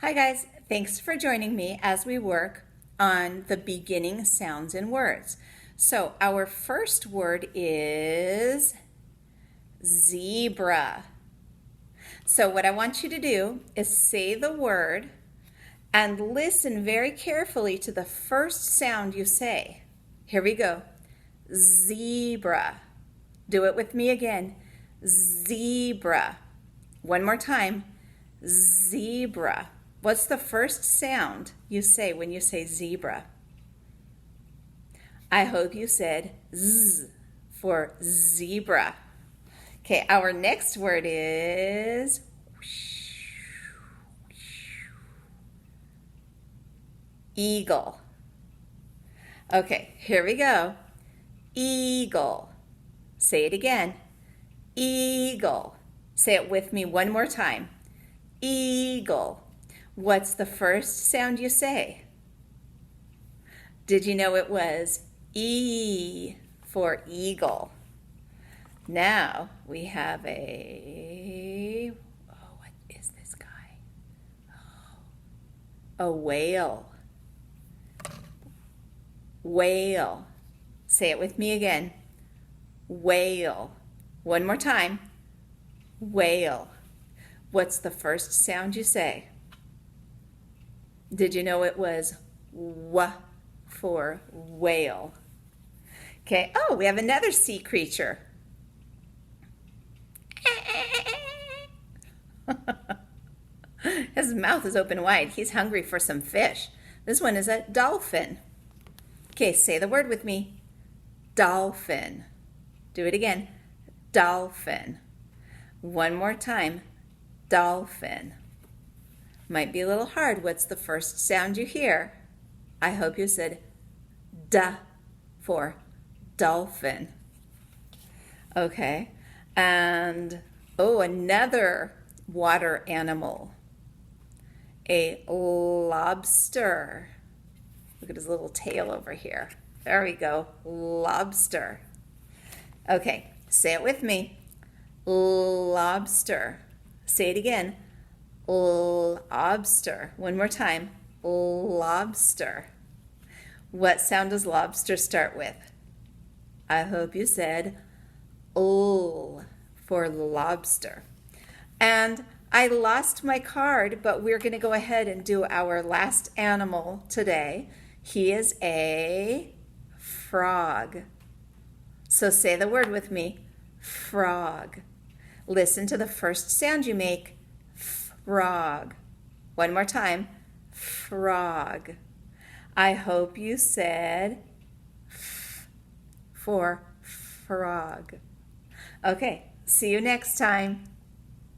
Hi guys, thanks for joining me as we work on the beginning sounds in words. So our first word is zebra. So what I want you to do is say the word and listen very carefully to the first sound you say. Here we go. Zebra. Do it with me again. Zebra. One more time. Zebra. What's the first sound you say when you say zebra? I hope you said z for zebra. Okay, our next word is eagle. Okay, here we go. Eagle. Say it again. Eagle. Say it with me one more time. Eagle. What's the first sound you say? Did you know it was E for eagle? Now we have what is this guy? A whale. Whale. Say it with me again. Whale. One more time. Whale. What's the first sound you say? Did you know it was W for whale? Okay, oh, we have another sea creature. His mouth is open wide. He's hungry for some fish. This one is a dolphin. Okay, say the word with me. Dolphin. Do it again. Dolphin. One more time. Dolphin. Might be a little hard. What's the first sound you hear? I hope you said D for dolphin. Okay, and another water animal. A lobster. Look at his little tail over here. There we go, lobster. Okay, say it with me. Lobster. Say it again. Lobster. One more time. Lobster. What sound does lobster start with? I hope you said L for lobster. And I lost my card, but we're going to go ahead and do our last animal today. He is a frog. So say the word with me. Frog. Listen to the first sound you make. Frog. One more time. Frog. I hope you said F for frog. Okay, see you next time.